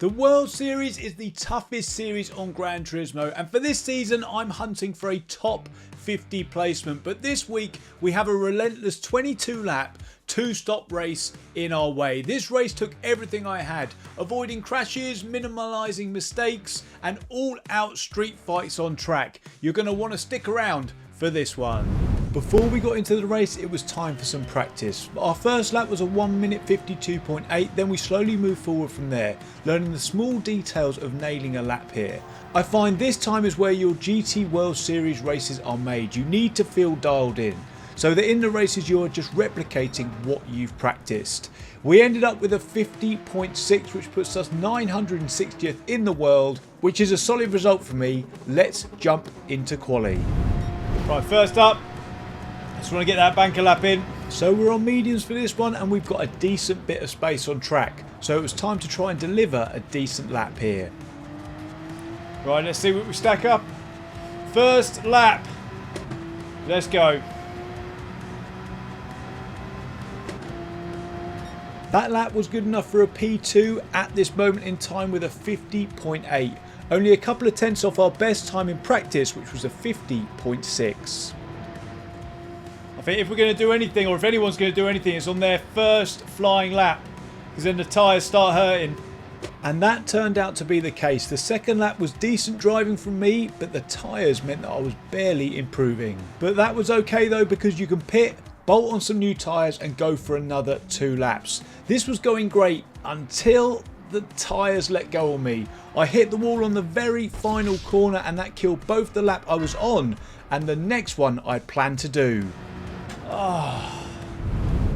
The World Series is the toughest series on Gran Turismo, and for this season I'm hunting for a top 50 placement, but this week we have a relentless 22 lap 2-stop race in our way. This race took everything I had, avoiding crashes, minimalising mistakes and all out street fights on track. You're going to want to stick around for this one. Before we got into the race, it was time for some practice. Our first lap was a 1 minute 52.8, then we slowly moved forward from there, learning the small details of nailing a lap here. I find this time is where your GT World Series races are made. You need to feel dialed in, so that in the races you are just replicating what you've practiced. We ended up with a 50.6, which puts us 960th in the world, which is a solid result for me. Let's jump into quali. Right, first up, just want to get that banker lap in. So we're on mediums for this one and we've got a decent bit of space on track. So it was time to try and deliver a decent lap here. Right, let's see what we stack up. First lap. Let's go. That lap was good enough for a P2 at this moment in time with a 50.8. Only a couple of tenths off our best time in practice, which was a 50.6. I think if we're going to do anything, or if anyone's going to do anything, it's on their first flying lap, because then the tyres start hurting. And that turned out to be the case. The second lap was decent driving from me, but the tyres meant that I was barely improving. But that was okay though, because you can pit, bolt on some new tyres and go for another 2 laps. This was going great until the tyres let go on me. I hit the wall on the very final corner and that killed both the lap I was on and the next one I'd planned to do.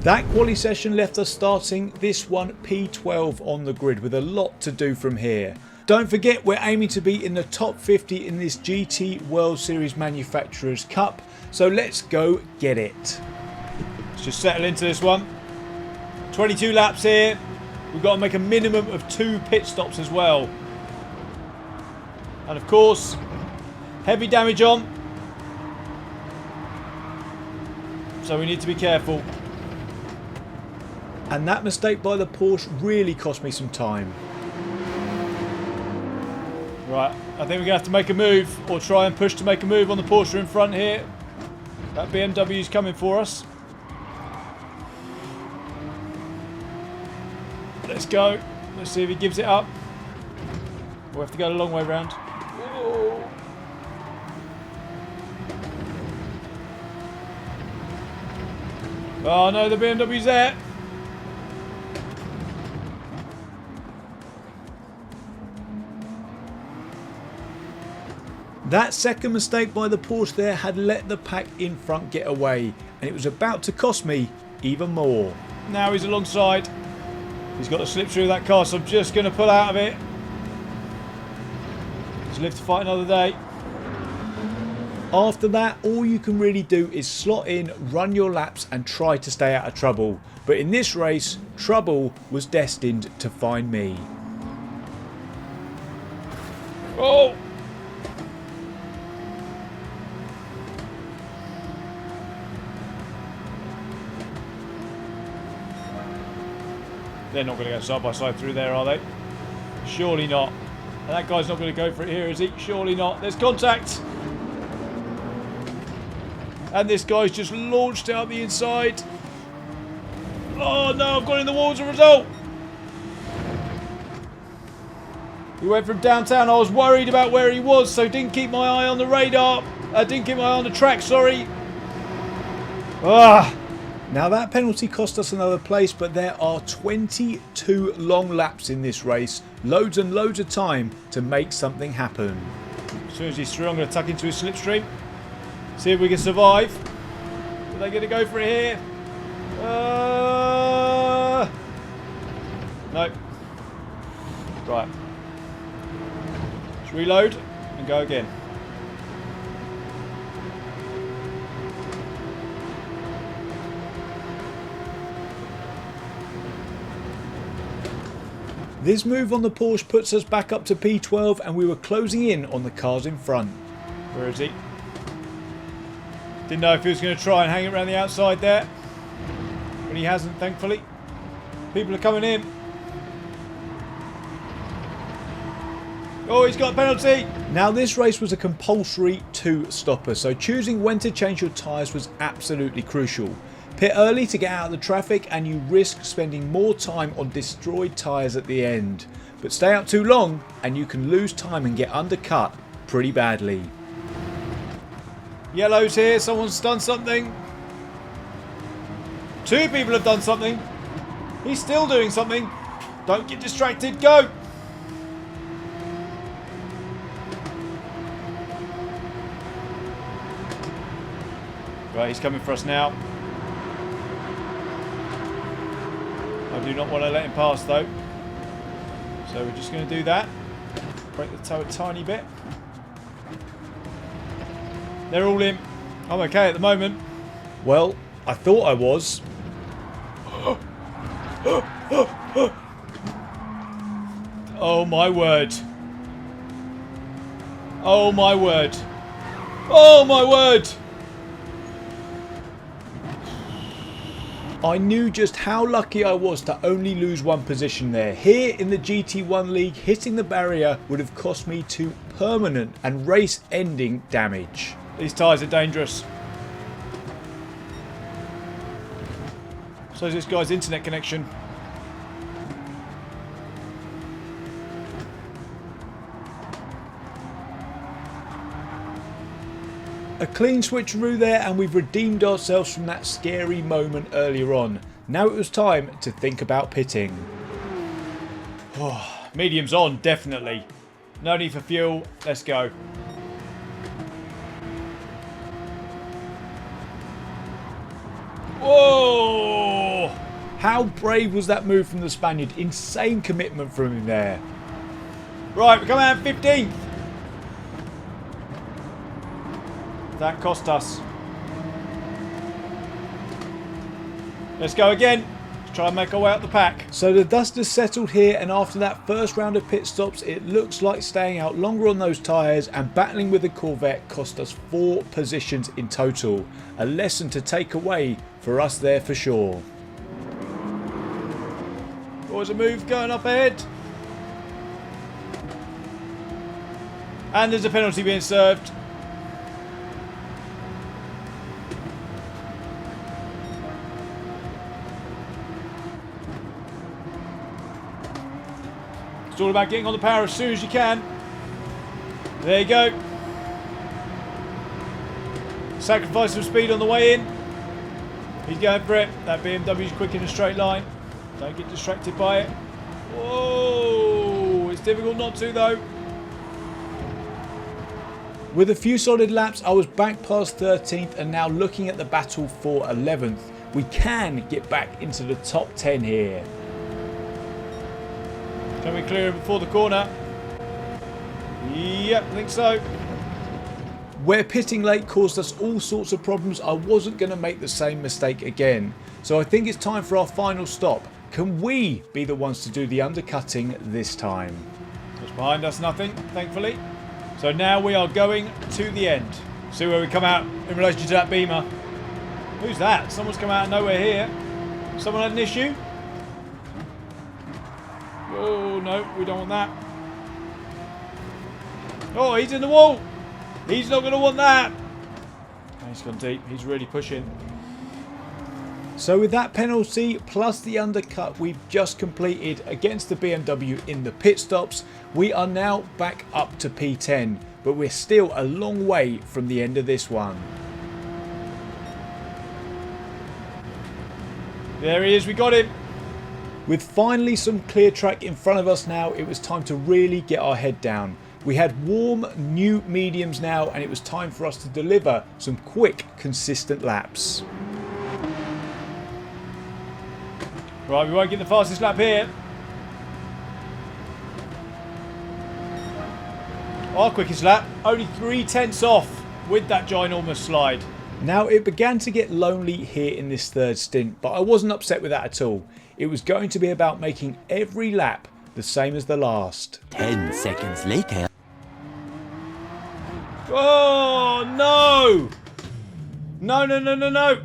That quali session left us starting this one P12 on the grid with a lot to do from here. Don't forget, we're aiming to be in the top 50 in this GT World Series Manufacturers Cup, so let's go get it. Let's just settle into this one. 22 laps here. We've got to make a minimum of 2 pit stops as well. And of course, heavy damage on. So we need to be careful. And that mistake by the Porsche really cost me some time. Right, I think we're going to have to make a move, or try and push to make a move on the Porsche in front here. That BMW's coming for us. Let's go. Let's see if he gives it up. We'll have to go the long way round. Whoa. Oh no, the BMW's there. That second mistake by the Porsche there had let the pack in front get away, and it was about to cost me even more. Now he's alongside. He's got to slip through that car, so I'm just going to pull out of it. Just live to fight another day. After that, all you can really do is slot in, run your laps and try to stay out of trouble. But in this race, trouble was destined to find me. Oh! They're not going to go side by side through there, are they? Surely not. And that guy's not going to go for it here, is he? Surely not. There's contact. And this guy's just launched out the inside. Oh no, I've gone in the wall as a result. He went from downtown. I was worried about where he was, so didn't keep my eye on the radar. Didn't keep my eye on the track, sorry. Now that penalty cost us another place, but there are 22 long laps in this race. Loads and loads of time to make something happen. As soon as he's through, I'm going to tuck into his slipstream. See if we can survive. Are they going to go for it here? No. Right. Let's reload and go again. This move on the Porsche puts us back up to P12 and we were closing in on the cars in front. Where is he? Didn't know if he was going to try and hang it around the outside there. But he hasn't, thankfully. People are coming in. Oh, he's got a penalty. Now this race was a compulsory 2-stopper, so choosing when to change your tyres was absolutely crucial. Pit early to get out of the traffic and you risk spending more time on destroyed tyres at the end. But stay out too long and you can lose time and get undercut pretty badly. Yellow's here, someone's done something. 2 people have done something. He's still doing something. Don't get distracted, go! Right, he's coming for us now. I do not want to let him pass though. So we're just going to do that. Break the toe a tiny bit. They're all in. I'm okay at the moment. Well, I thought I was. Oh my word. Oh my word. Oh my word. I knew just how lucky I was to only lose 1 position there. Here in the GT1 League, hitting the barrier would have cost me 2 permanent and race-ending damage. These tyres are dangerous. So is this guy's internet connection. A clean switcheroo there and we've redeemed ourselves from that scary moment earlier on. Now it was time to think about pitting. Oh, medium's on, definitely. No need for fuel, let's go. Whoa! How brave was that move from the Spaniard? Insane commitment from him there. Right, we're coming out 15th. That cost us. Let's go again. Let's try and make our way up the pack. So the dust has settled here, and after that first round of pit stops, it looks like staying out longer on those tyres and battling with the Corvette cost us 4 positions in total. A lesson to take away for us there for sure. There's a move going up ahead. And there's a penalty being served. It's all about getting on the power as soon as you can. There you go. Sacrifice some speed on the way in. He's going for it. That BMW's quick in a straight line. Don't get distracted by it. Whoa! It's difficult not to though. With a few solid laps, I was back past 13th and now looking at the battle for 11th. We can get back into the top 10 here. Can we clear it before the corner? Yep, I think so. Where pitting late caused us all sorts of problems, I wasn't going to make the same mistake again. So I think it's time for our final stop. Can we be the ones to do the undercutting this time? Just behind us, nothing, thankfully. So now we are going to the end. See where we come out in relation to that Beamer. Who's that? Someone's come out of nowhere here. Someone had an issue? Oh, no, we don't want that. Oh, he's in the wall. He's not going to want that. Oh, he's gone deep. He's really pushing. So with that penalty plus the undercut we've just completed against the BMW in the pit stops, we are now back up to P10. But we're still a long way from the end of this one. There he is. We got him. With finally some clear track in front of us now, it was time to really get our head down. We had warm new mediums now and it was time for us to deliver some quick, consistent laps. Right, we won't get the fastest lap here. Our quickest lap, only 3/10 off with that ginormous slide. Now it began to get lonely here in this third stint, but I wasn't upset with that at all. It was going to be about making every lap the same as the last. 10 seconds later. Oh, no! No, no, no, no, no!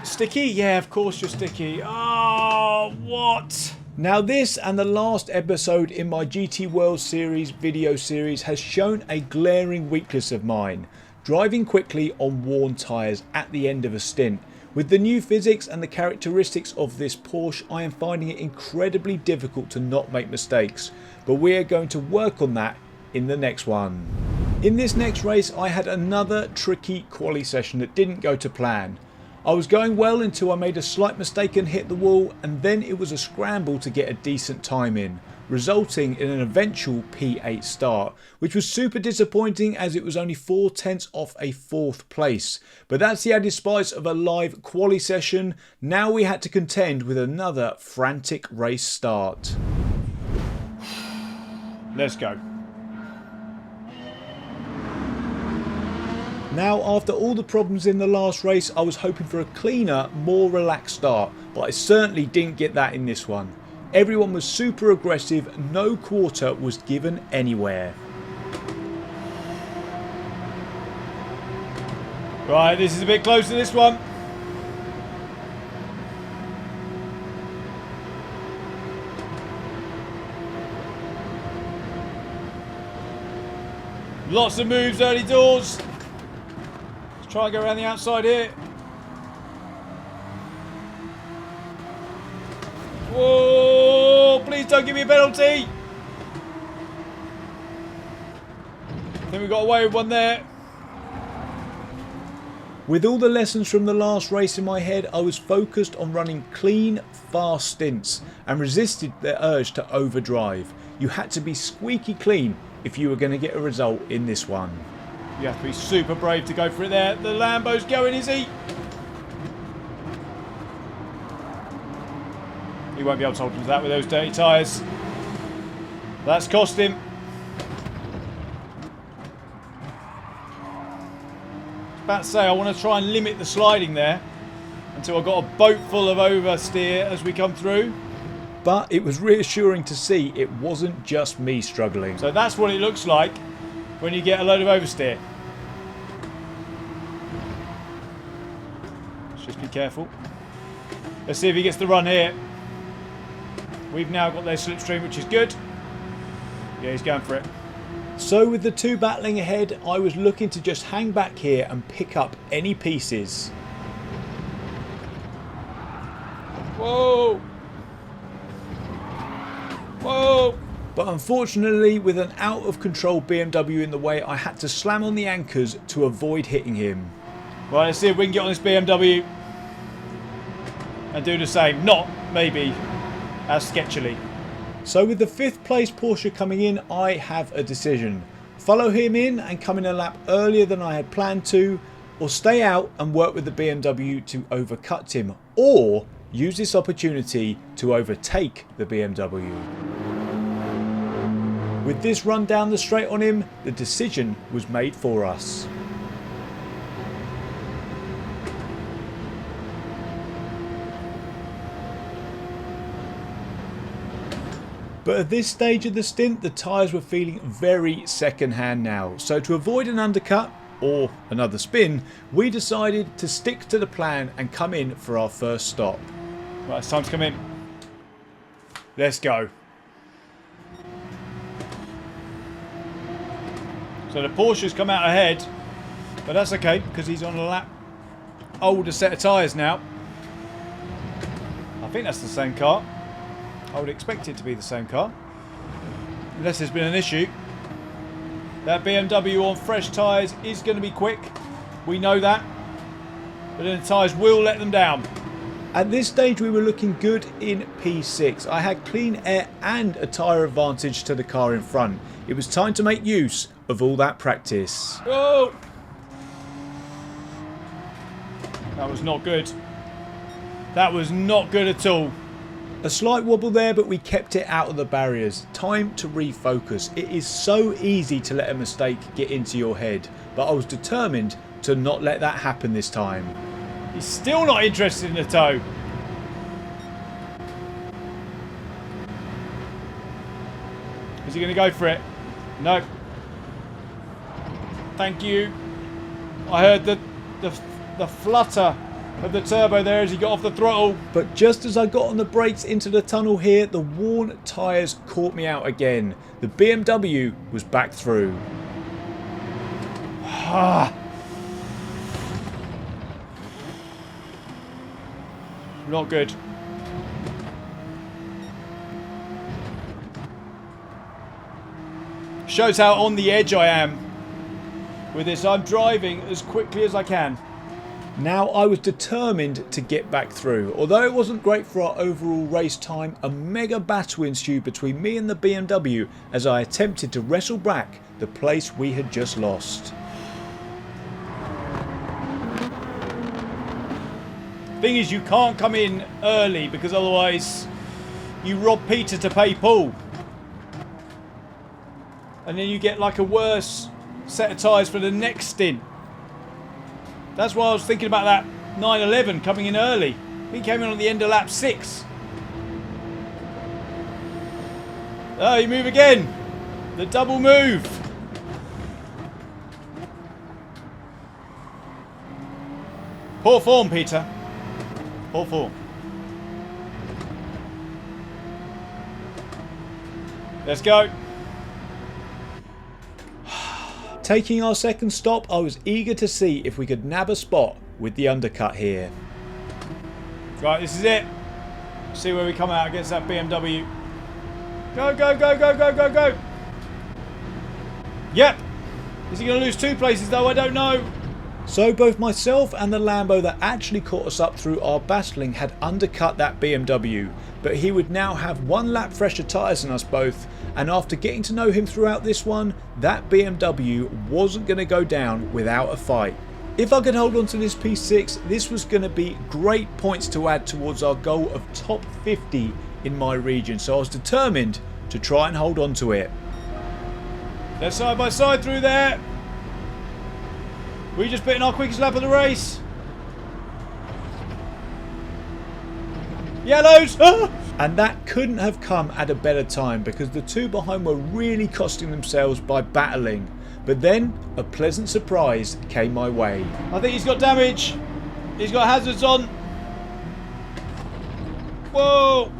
Sticky? Yeah, of course you're sticky. Oh, what? Now this and the last episode in my GT World Series video series has shown a glaring weakness of mine: driving quickly on worn tyres at the end of a stint. With the new physics and the characteristics of this Porsche, I am finding it incredibly difficult to not make mistakes, but we are going to work on that in the next one. In this next race I had another tricky quali session that didn't go to plan. I was going well until I made a slight mistake and hit the wall, and then it was a scramble to get a decent time in, resulting in an eventual P8 start, which was super disappointing as it was only 4/10 off a 4th place. But that's the added spice of a live quali session. Now we had to contend with another frantic race start. Let's go. Now, after all the problems in the last race, I was hoping for a cleaner, more relaxed start, but I certainly didn't get that in this one. Everyone was super aggressive, no quarter was given anywhere. Right, this is a bit close to this one. Lots of moves early doors. Try and go around the outside here. Whoa! Please don't give me a penalty. I think we got away with one there. With all the lessons from the last race in my head, I was focused on running clean, fast stints and resisted the urge to overdrive. You had to be squeaky clean if you were going to get a result in this one. You have to be super brave to go for it there. The Lambo's going, is he? He won't be able to hold on to that with those dirty tyres. That's cost him. I was about to say, I want to try and limit the sliding there until I got a boat full of oversteer as we come through. But it was reassuring to see it wasn't just me struggling. So that's what it looks like when you get a load of oversteer. Let's just be careful. Let's see if he gets the run here. We've now got their slipstream, which is good. Yeah, he's going for it. So with the two battling ahead, I was looking to just hang back here and pick up any pieces. Whoa! Whoa! But unfortunately, with an out of control BMW in the way, I had to slam on the anchors to avoid hitting him. Right, let's see if we can get on this BMW and do the same. Not, maybe, as sketchily. So with the 5th place Porsche coming in, I have a decision. Follow him in and come in a lap earlier than I had planned to, or stay out and work with the BMW to overcut him, or use this opportunity to overtake the BMW. With this run down the straight on him, the decision was made for us. But at this stage of the stint, the tyres were feeling very second hand now. So to avoid an undercut or another spin, we decided to stick to the plan and come in for our first stop. Right, it's time to come in. Let's go. So the Porsche's come out ahead, but that's okay because he's on a lap older set of tyres now. I think that's the same car. I would expect it to be the same car, unless there's been an issue. That BMW on fresh tyres is going to be quick. We know that. But then the tyres will let them down. At this stage we were looking good in P6. I had clean air and a tyre advantage to the car in front. It was time to make use of all that practice. Whoa! That was not good. That was not good at all. A slight wobble there, but we kept it out of the barriers. Time to refocus. It is so easy to let a mistake get into your head, but I was determined to not let that happen this time. He's still not interested in the toe. Is he going to go for it? No. Thank you. I heard the flutter of the turbo there as he got off the throttle. But just as I got on the brakes into the tunnel here, the worn tyres caught me out again. The BMW was back through. Not good. Shows how on the edge I am with this. I'm driving as quickly as I can. Now I was determined to get back through. Although it wasn't great for our overall race time, a mega battle ensued between me and the BMW as I attempted to wrestle back the place we had just lost. Thing is, you can't come in early because otherwise you rob Peter to pay Paul. And then you get like a worse set of tyres for the next stint. That's why I was thinking about that 911 coming in early. He came in on the end of lap 6. Oh, you move again. The double move. Poor form, Peter. Poor form. Let's go. Taking our second stop, I was eager to see if we could nab a spot with the undercut here. Right, this is it. See where we come out against that BMW. Go, go, go, go, go, go, go. Yep. Is he going to lose 2 places though? I don't know. So both myself and the Lambo that actually caught us up through our battling had undercut that BMW, but he would now have 1 lap fresher tyres than us both, and after getting to know him throughout this one, that BMW wasn't going to go down without a fight. If I could hold on to this P6, this was going to be great points to add towards our goal of top 50 in my region, so I was determined to try and hold on to it. They're side by side through there. We just beaten our quickest lap of the race. Yellows! Ah! And that couldn't have come at a better time because the 2 behind were really costing themselves by battling. But then a pleasant surprise came my way. I think he's got damage. He's got hazards on. Whoa!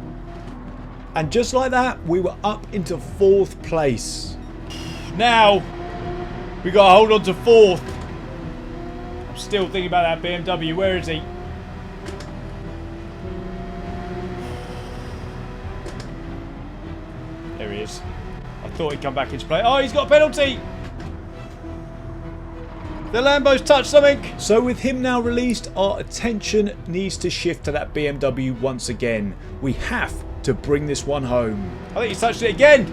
And just like that, we were up into 4th place. Now we got to hold on to 4th. Still thinking about that BMW. Where is he? There he is. I thought he'd come back into play. Oh, he's got a penalty. The Lambo's touched something. So with him now released, our attention needs to shift to that BMW once again. We have to bring this one home. I think he's touched it again.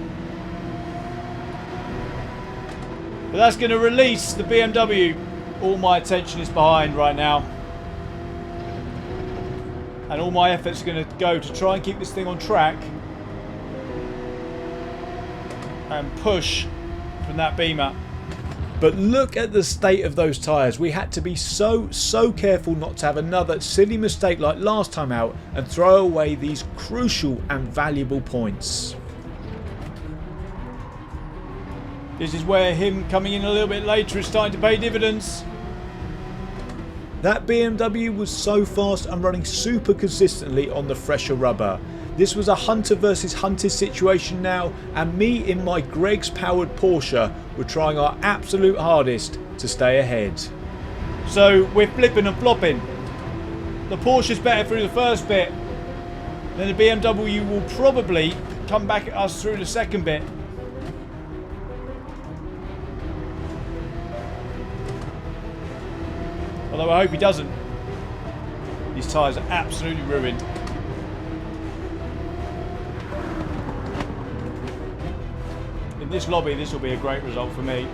But that's going to release the BMW. All my attention is behind right now. And all my efforts are going to go to try and keep this thing on track. And push from that Beamer. But look at the state of those tyres. We had to be so careful not to have another silly mistake like last time out and throw away these crucial and valuable points. This is where him coming in a little bit later is starting to pay dividends. That BMW was so fast and running super consistently on the fresher rubber. This was a hunter versus hunted situation now, and me in my Greg's powered Porsche were trying our absolute hardest to stay ahead. So we're flipping and flopping. The Porsche's better through the first bit. Then the BMW will probably come back at us through the second bit. Although I hope he doesn't. These tyres are absolutely ruined. In this lobby, this will be a great result for me.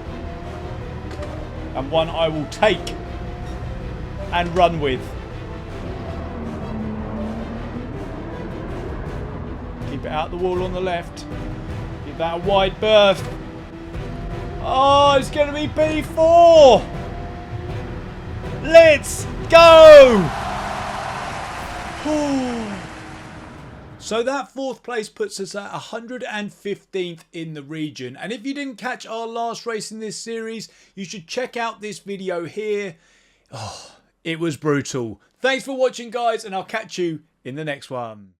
And one I will take and run with. Keep it out the wall on the left. Give that a wide berth. Oh, it's going to be P4! Let's go! So that 4th place puts us at 115th in the region. And if you didn't catch our last race in this series, you should check out this video here. Oh, It was brutal. Thanks for watching, guys, and I'll catch you in the next one.